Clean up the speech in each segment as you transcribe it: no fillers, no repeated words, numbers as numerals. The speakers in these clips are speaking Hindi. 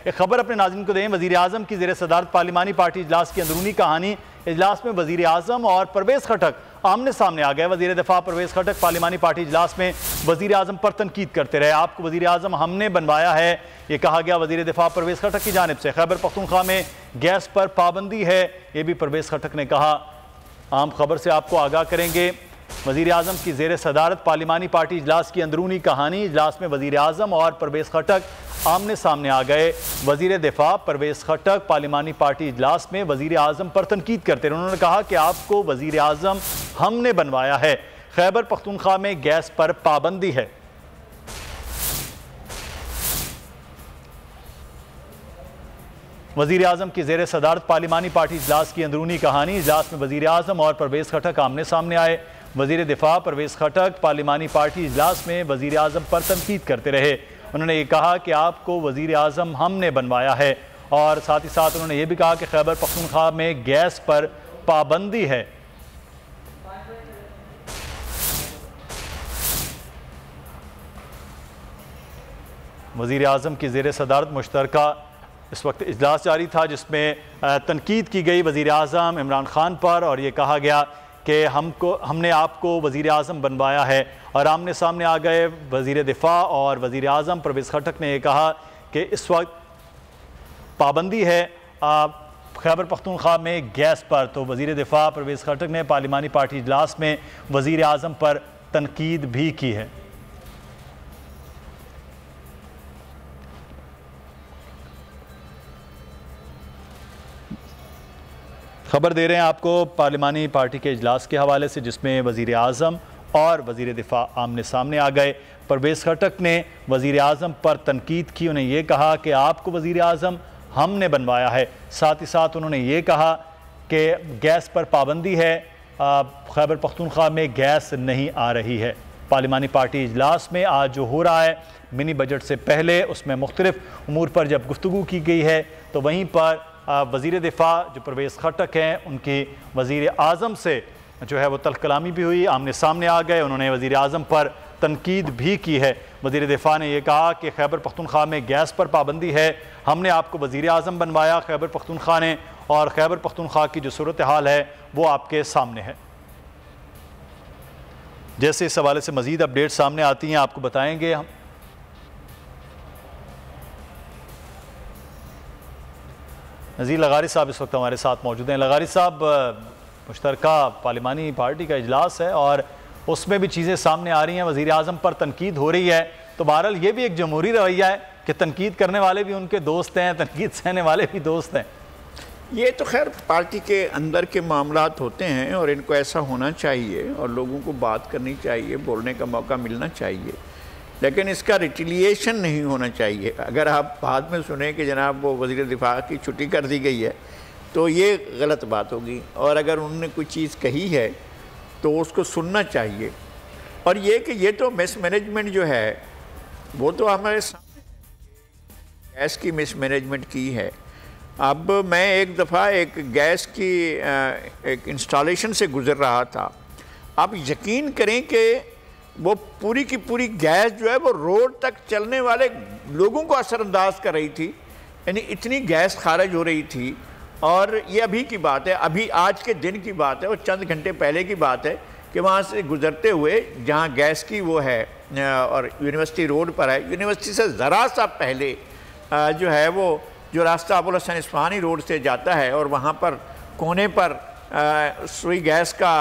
एक खबर अपने नाज़रीन को दें। वज़ीर आज़म की ज़ेर सदारत पार्लिमानी पार्टी इजलास की अंदरूनी कहानी। इजलास में वज़ीर आज़म और परवेज़ खटक आमने सामने आ गए। वज़ीर दिफा परवेज़ खटक पार्लिमानी पार्टी इजलास में वज़ीर आज़म पर तनकीद करते रहे। आपको वज़ीर आज़म हमने बनवाया है, ये कहा गया वज़ीर दिफा परवेज़ खटक की जानिब से। खैबर पख्तूनख्वा में गैस पर पाबंदी है, ये भी परवेज़ खटक ने कहा। आम खबर से आपको आगाह करेंगे। वज़ीर आज़म की ज़ेर सदारत पार्लिमानी पार्टी इजलास की अंदरूनी कहानी। इजलास में वज़ीर आज़म और परवेज़ खटक आमने सामने आ गए। वज़ीर दिफा परवेज़ खटक पार्लिमानी पार्टी इजलास में वज़ीर आज़म पर तनकीद करते रहे। उन्होंने कहा कि आपको वज़ीर आज़म हमने बनवाया है। खैबर पख्तूनख्वा में गैस पर पाबंदी है। वज़ीर आज़म की ज़ेर सदारत पार्लिमानी पार्टी इजलास की अंदरूनी कहानी। इजलास में वज़ीर आज़म और परवेज़ खटक आमने सामने आए। वज़ीर दिफा परवेज़ खटक पार्लिमानी पार्टी इजलास में वज़ीर आज़म पर तनकीद करते रहे। उन्होंने ये कहा कि आपको वज़ीर आज़म हमने बनवाया है, और साथ ही साथ उन्होंने ये भी कहा कि खैबर पख्तूनख्वा में गैस पर पाबंदी है। वज़ीर आज़म की ज़ेर सदारत मुश्तरका इस वक्त इजलास जारी था, जिसमें तनकीद की गई वज़ीर आज़म इमरान खान पर, और ये कहा गया कि हमने आपको वज़ीर आज़म बनवाया है। और आमने सामने आ गए वज़ीर दिफा और वज़ीर आज़म। परवेज़ खटक ने यह कहा कि इस वक्त पाबंदी है खैबर पख्तूनख्वा में गैस पर। तो वज़ीर दिफा परवेज़ खटक ने पार्लिमानी पार्टी इजलास में वज़ीर आज़म पर तनकीद भी की है। खबर दे रहे हैं आपको पार्लिमानी पार्टी के इजलास के हवाले से, जिसमें वज़ीर आज़म और वज़ीर दिफा आमने सामने आ गए। परवेज़ खटक ने वज़ीर आज़म पर तनकीद की। उन्हें यह कहा कि आपको वज़ीर आज़म हमने बनवाया है। साथ ही साथ उन्होंने ये कहा कि गैस पर पाबंदी है, खैबर पख्तूनख्वा में गैस नहीं आ रही है। पार्लिमानी पार्टी इजलास में आज जो हो रहा है मिनी बजट से पहले, उसमें मुख्तलिफ उमूर पर जब गुफ्तगू की गई है, तो वहीं पर वज़ीर दिफा जो परवेज़ खटक हैं, उनकी वज़ीर आज़म से जो है वो तल्ख़ कलामी भी हुई, आमने सामने आ गए। उन्होंने वज़ीर आज़म पर तनकीद भी की है। वज़ीर दिफा ने यह कहा कि खैबर पख्तूनख्वा में गैस पर पाबंदी है, हमने आपको वज़ीर आज़म बनवाया खैबर पख्तूनख्वा ने, और खैबर पख्तूनख्वा की जो सूरत हाल है वो आपके सामने है। जैसे इस हवाले से मज़ीद अपडेट सामने आती हैं आपको बताएंगे हम। नज़ीर लगारी साहब इस वक्त हमारे साथ मौजूद हैं। लगारी साहब, मुश्तरका पार्लिमानी पार्टी का इजलास है और उसमें भी चीज़ें सामने आ रही हैं, वज़ीर आज़म पर तनकीद हो रही है, तो बहरहाल ये भी एक जमहूरी रवैया है कि तनकीद करने वाले भी उनके दोस्त हैं, तनकीद सहने वाले भी दोस्त हैं। ये तो खैर पार्टी के अंदर के मामलात होते हैं और इनको ऐसा होना चाहिए और लोगों को बात करनी चाहिए, बोलने का मौका मिलना चाहिए, लेकिन इसका रिटिलिएशन नहीं होना चाहिए। अगर आप बाद में सुने कि जनाब वो वज़ीर दिफा की छुट्टी कर दी गई है तो ये गलत बात होगी, और अगर उन्होंने कोई चीज़ कही है तो उसको सुनना चाहिए। और ये कि ये तो मिसमैनेजमेंट जो है वो तो हमारे सामने गैस की मिसमैनेजमेंट की है। अब मैं एक दफ़ा एक गैस की एक इंस्टॉलेशन से गुज़र रहा था। आप यकीन करें कि वो पूरी की पूरी गैस जो है वो रोड तक चलने वाले लोगों को असरअंदाज कर रही थी, यानी इतनी गैस खारिज हो रही थी। और ये अभी की बात है, अभी आज के दिन की बात है, वो चंद घंटे पहले की बात है कि वहाँ से गुज़रते हुए जहाँ गैस की वो है और यूनिवर्सिटी रोड पर है, यूनिवर्सिटी से ज़रा सा पहले जो है वो जो रास्ता अबुल हसन इस्फहानी रोड से जाता है और वहाँ पर कोने पर सुई गैस का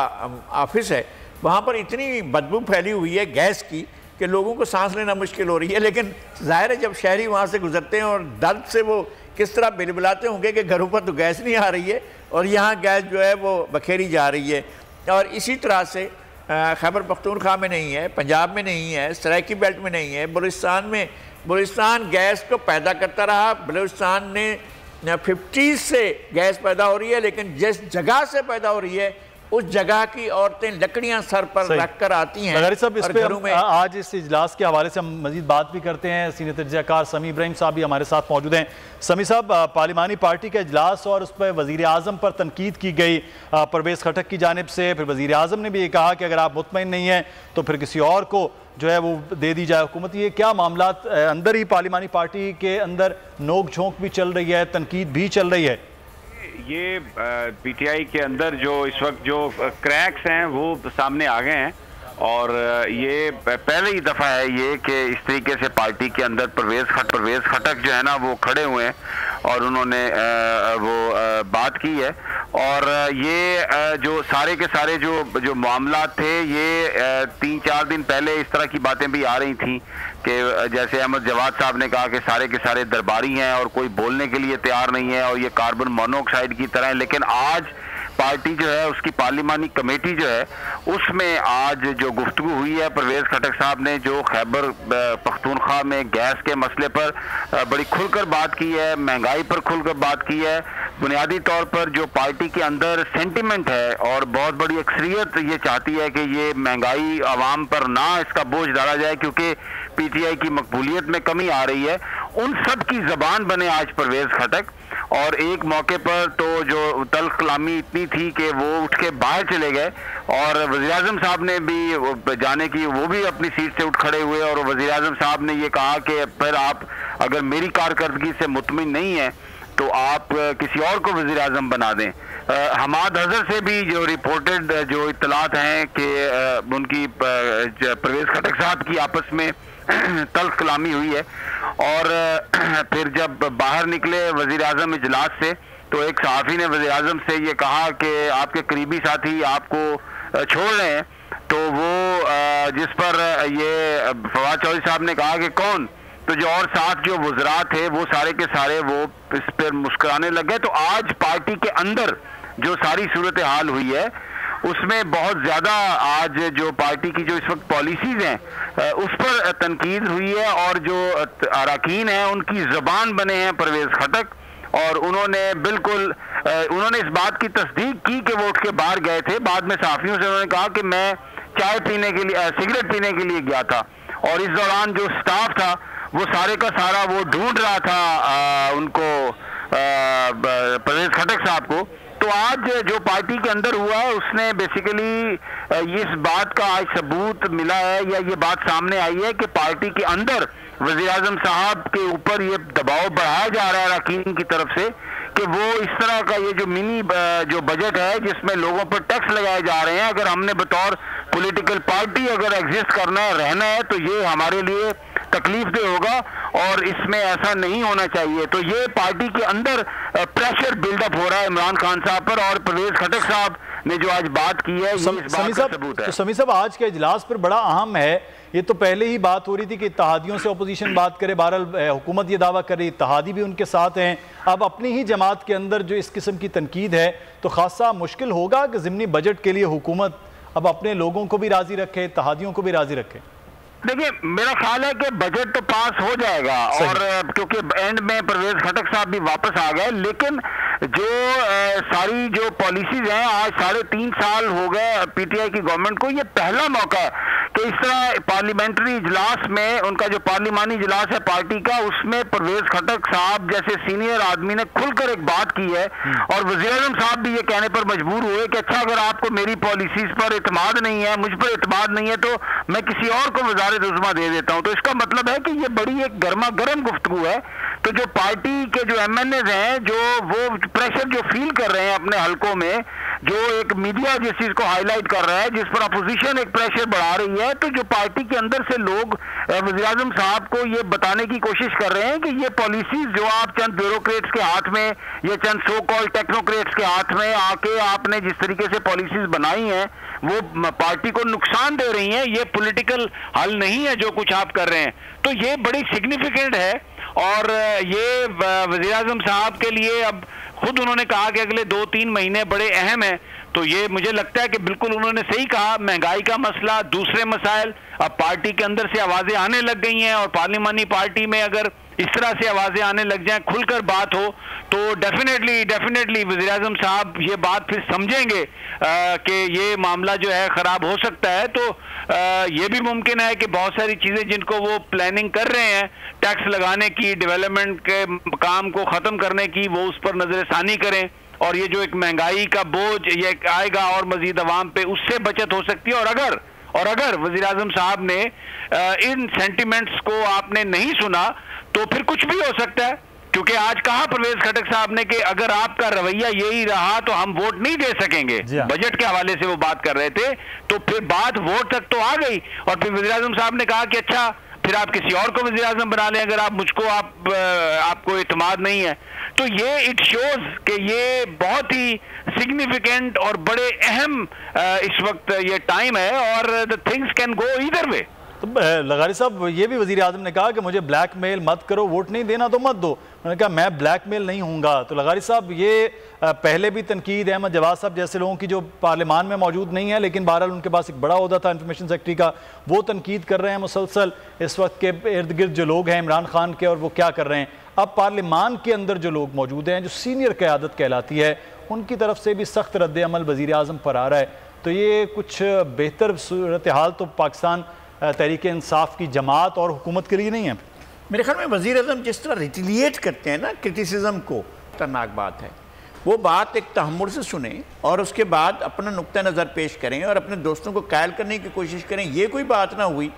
ऑफिस है, वहाँ पर इतनी बदबू फैली हुई है गैस की कि लोगों को सांस लेना मुश्किल हो रही है। लेकिन ज़ाहिर है जब शहरी वहाँ से गुजरते हैं और दर्द से वो किस तरह बिलबिलाते होंगे कि घरों पर तो गैस नहीं आ रही है और यहाँ गैस जो है वो बखेरी जा रही है। और इसी तरह से खैबर पख्तूनख्वा में नहीं है, पंजाब में नहीं है, सराइकी बेल्ट में नहीं है, बलूचिस्तान में, बलूचिस्तान गैस को पैदा करता रहा। बलूचिस्तान ने 50 से गैस पैदा हो रही है, लेकिन जिस जगह से पैदा हो रही है उस जगह की औरतें लकड़ियां सर पर रख कर आती हैं। सब इस घरों में आज इस इजलास के हवाले से हम मजीद बात भी करते हैं। सीनियर तजज़ियाकार समी इब्राहिम साहब भी हमारे साथ मौजूद हैं। समी साहब, पार्लिमानी पार्टी का इजलास और उस पर वज़ीर आज़म पर तनकीद की गई परवेज़ खटक की जानिब से, फिर वज़ीर आज़म ने भी ये कहा कि अगर आप मुतमईन नहीं हैं तो फिर किसी और को जो है वो दे दी जाए हुकूमत। ये क्या मामला अंदर ही पार्लिमानी पार्टी के अंदर नोक झोंक भी चल रही है, तनकीद भी चल रही है? ये पीटीआई के अंदर जो इस वक्त जो क्रैक्स हैं वो सामने आ गए हैं और ये पहले ही दफ़ा है ये कि इस तरीके से पार्टी के अंदर परवेज़ खटक जो है ना वो खड़े हुए हैं और उन्होंने वो बात की है। और ये जो सारे के सारे जो मामला थे ये 3-4 दिन पहले इस तरह की बातें भी आ रही थी कि जैसे अहमद जवाद साहब ने कहा कि सारे के सारे दरबारी हैं और कोई बोलने के लिए तैयार नहीं है और ये कार्बन मोनोऑक्साइड की तरह है। लेकिन आज पार्टी जो है उसकी पार्लिमानी कमेटी जो है उसमें आज जो गुफ्तगू हुई है, परवेज़ खटक साहब ने जो खैबर पख्तूनख्वा में गैस के मसले पर बड़ी खुलकर बात की है, महंगाई पर खुलकर बात की है। बुनियादी तौर पर जो पार्टी के अंदर सेंटिमेंट है और बहुत बड़ी अक्सरियत ये चाहती है कि ये महंगाई आवाम पर ना इसका बोझ डाला जाए क्योंकि पीटीआई की मकबूलियत में कमी आ रही है, उन सब की जबान बने आज परवेज़ खटक। और एक मौके पर तो जो तल्ख कलामी इतनी थी कि वो उठ के बाहर चले गए और वज़ीर-ए-आज़म साहब ने भी जाने की वो भी अपनी सीट से उठ खड़े हुए और वज़ीर-ए-आज़म साहब ने ये कहा कि फिर आप अगर मेरी कारकर्दगी से मुतमिन नहीं है तो आप किसी और को वज़ीर-ए-आज़म बना दें। हमाद हज़र से भी जो रिपोर्टेड जो इत्तलात हैं कि उनकी परवेज़ खटक साहब की आपस में तल्ख कलामी हुई है और फिर जब बाहर निकले वज़ीर-ए-आज़म इजलास से तो एक सहाफ़ी ने वज़ीर-ए-आज़म से ये कहा कि आपके करीबी साथी आपको छोड़ रहे हैं, तो वो जिस पर ये फवाद चौधरी साहब ने कहा कि कौन, तो जो और साथ जो वज़रा थे वो सारे के सारे वो इस पर मुस्कुराने लग गए। तो आज पार्टी के अंदर जो सारी सूरत हाल हुई है उसमें बहुत ज़्यादा आज जो पार्टी की जो इस वक्त पॉलिसीज़ हैं उस पर तनकीद हुई है और जो अरकान हैं उनकी ज़बान बने हैं परवेज़ खटक और उन्होंने बिल्कुल उन्होंने इस बात की तस्दीक की कि वो उठ के बाहर गए थे। बाद में सहाफ़ियों से उन्होंने कहा कि मैं चाय पीने के लिए सिगरेट पीने के लिए गया था और इस दौरान जो स्टाफ था वो सारे का सारा वो ढूंढ रहा था उनको परवेज़ खटक साहब को। तो आज जो पार्टी के अंदर हुआ है उसने बेसिकली इस बात का आज सबूत मिला है या ये बात सामने आई है कि पार्टी के अंदर वज़ीर-ए-आज़म साहब के ऊपर ये दबाव बढ़ाया जा रहा है अरकान की तरफ से कि वो इस तरह का ये जो मिनी जो बजट है जिसमें लोगों पर टैक्स लगाए जा रहे हैं, अगर हमने बतौर पॉलिटिकल पार्टी अगर एग्जिस्ट करना है, रहना है, तो ये हमारे लिए तकलीफ दे होगा और इसमें ऐसा नहीं होना चाहिए। तो ये पार्टी के अंदर प्रेशर बिल्डअप हो रहा है इमरान खान साहब पर और परवेज़ खटक साहब ने जो आज बात की है ये इस बात का सबूत है। तो समी साहब आज के इजलास पर बड़ा अहम है, ये तो पहले ही बात हो रही थी कि इत्तेहादियों से अपोजिशन बात करे, बहरहाल हुकूमत ये दावा कर रही, इत्तेहादी भी उनके साथ हैं। अब अपनी ही जमात के अंदर जो इस किस्म की तनकीद है तो खासा मुश्किल होगा कि ज़िमनी बजट के लिए हुकूमत अब अपने लोगों को भी राज़ी रखे, इत्तेहादियों को भी राज़ी रखे। देखिए मेरा ख्याल है कि बजट तो पास हो जाएगा और क्योंकि एंड में परवेज़ खटक साहब भी वापस आ गए, लेकिन जो सारी जो पॉलिसीज हैं आज 3.5 साल हो गए पीटीआई की गवर्नमेंट को, ये पहला मौका है कि इस तरह पार्लियामेंट्री इजलास में उनका जो पार्लिमानी इजलास है पार्टी का उसमें परवेज़ खटक साहब जैसे सीनियर आदमी ने खुलकर एक बात की है और वज़ीर-ए-आज़म साहब भी ये कहने पर मजबूर हुए कि अच्छा अगर आपको मेरी पॉलिसीज पर इत्मीनान नहीं है, मुझ पर इत्मीनान नहीं है तो मैं किसी और को वज़ारत उज़्मा दे देता हूं। तो इसका मतलब है कि ये बड़ी एक गर्मा गर्म गुफ्तगू है। तो जो पार्टी के जो एमएनएज हैं जो वो प्रेशर जो फील कर रहे हैं अपने हलकों में, जो एक मीडिया जिस चीज को हाईलाइट कर रहा है जिस पर अपोजिशन एक प्रेशर बढ़ा रही है, तो जो पार्टी के अंदर से लोग वज़ीर-ए-आज़म साहब को ये बताने की कोशिश कर रहे हैं कि ये पॉलिसीज जो आप चंद ब्यूरोक्रेट्स के हाथ में या चंद सो कॉल्ड टेक्नोक्रेट्स के हाथ में आके आपने जिस तरीके से पॉलिसीज बनाई हैं वो पार्टी को नुकसान दे रही हैं, ये पॉलिटिकल हल नहीं है जो कुछ आप कर रहे हैं। तो ये बड़ी सिग्निफिकेंट है और ये वज़ीर-ए-आज़म साहब के लिए अब खुद उन्होंने कहा कि अगले 2-3 महीने बड़े अहम हैं। तो ये मुझे लगता है कि बिल्कुल उन्होंने सही कहा, महंगाई का मसला, दूसरे मसाइल, अब पार्टी के अंदर से आवाज़ें आने लग गई हैं और पार्लिमानी पार्टी में अगर इस तरह से आवाज़ें आने लग जाएं, खुलकर बात हो तो डेफिनेटली वज़ीर-ए-आज़म साहब ये बात फिर समझेंगे कि ये मामला जो है ख़राब हो सकता है। तो ये भी मुमकिन है कि बहुत सारी चीज़ें जिनको वो प्लानिंग कर रहे हैं टैक्स लगाने की, डेवलपमेंट के काम को ख़त्म करने की, वो उस पर नज़रसानी करें और ये जो एक महंगाई का बोझ ये आएगा और मज़ीद अवाम पे उससे बचत हो सकती है। और अगर वज़ीर आज़म साहब ने इन सेंटिमेंट्स को आपने नहीं सुना तो फिर कुछ भी हो सकता है, क्योंकि आज कहा परवेज खटक साहब ने कि अगर आपका रवैया यही रहा तो हम वोट नहीं दे सकेंगे। बजट के हवाले से वो बात कर रहे थे, तो फिर बात वोट तक तो आ गई और फिर वज़ीर आज़म साहब ने कहा कि अच्छा फिर आप किसी और को वज़ीर आज़म बना लें अगर आप मुझको आपको इत्मीनान नहीं है। तो ये इट शोज कि ये बहुत ही सिग्निफिकेंट और बड़े अहम इस वक्त ये टाइम है और the things can go either way. तो लगारी साहब, ये भी वज़ीर आज़म ने कहा कि मुझे ब्लैकमेल मत करो, वोट नहीं देना तो मत दो। उन्होंने कहा मैं ब्लैकमेल नहीं हूँगा। तो लगारी साहब, ये पहले भी तनकीद अहमद जवाद साहब जैसे लोगों की जो पार्लियामान में मौजूद नहीं है लेकिन बहरहाल उनके पास एक बड़ा ओहदा था इंफॉर्मेशन सेक्रेटरी का, वो तनकीद कर रहे हैं मुसलसल इस वक्त के इर्द गिर्द जो लोग हैं इमरान खान के, और वो क्या कर रहे हैं। अब पार्लियामान के अंदर जो लोग मौजूद हैं, जो सीनियर क़यादत कहलाती है, उनकी तरफ से भी सख्त रद्द अमल वज़ीर आज़म पर आ रहा है। तो ये कुछ बेहतर सूरत हाल तो पाकिस्तान तहरीक इंसाफ की जमात और हुकूमत के लिए नहीं है। मेरे ख्याल में वज़ीर आज़म जिस तरह रिटिलिएट करते हैं ना क्रिटिसिज्म को, खतरनाक बात है। वो बात एक तहम्मुल से सुने और उसके बाद अपना नुक्ता नज़र पेश करें और अपने दोस्तों को कायल करने की कोशिश करें। ये कोई बात ना हुई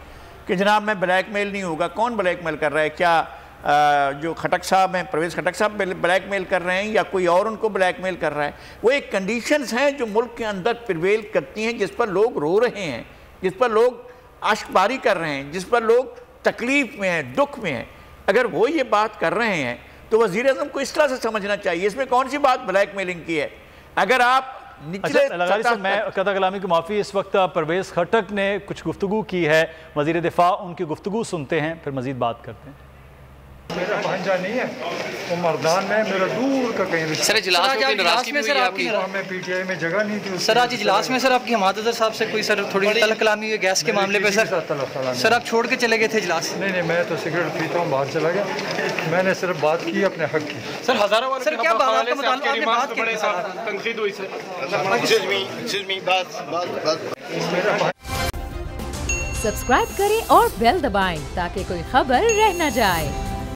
कि जनाब मैं ब्लैकमेल नहीं होगा। कौन ब्लैकमेल कर रहा है? क्या जो खटक साहब हैं, परवेज़ खटक साहब ब्लैकमेल कर रहे हैं या कोई और उनको ब्लैकमेल कर रहा है? वो एक कंडीशंस हैं जो मुल्क के अंदर प्रिवेल करती हैं, जिस पर लोग रो रहे हैं, जिस पर लोग आश्कबारी कर रहे हैं, जिस पर लोग तकलीफ में हैं, दुख में हैं। अगर वो ये बात कर रहे हैं तो वज़ीर आज़म को इस तरह से समझना चाहिए। इसमें कौन सी बात ब्लैकमेलिंग की है? अगर आप लगारी साहब, मैं कता कलामी की माफ़ी, इस वक्त परवेज़ खटक ने कुछ गुफ्तगू की है, वज़ीर दिफा, उनकी गुफ्तगू सुनते हैं फिर मज़ीद बात करते हैं। मेरा भांजा नहीं है, वो मर्दान में मेरा दूर का कहीं सर इजलास में सर आपकी पीटीआई में जगह नहीं थी सर। आज इजलास में सर आपकी हमादर साहब से कोई सर थोड़ी तलब कलामी हुई गैस के मामले पे सर आप छोड़ के चले गए थे इजलास? नहीं, मैं तो सिगरेट पीता हूँ, बाहर चला गया। मैंने सिर्फ बात की अपने हक की। सर हजारों वाले सर क्या बात का बात तनकीद हुई सर। सब्सक्राइब करें और बेल दबाएं ताकि कोई खबर रह न जाए।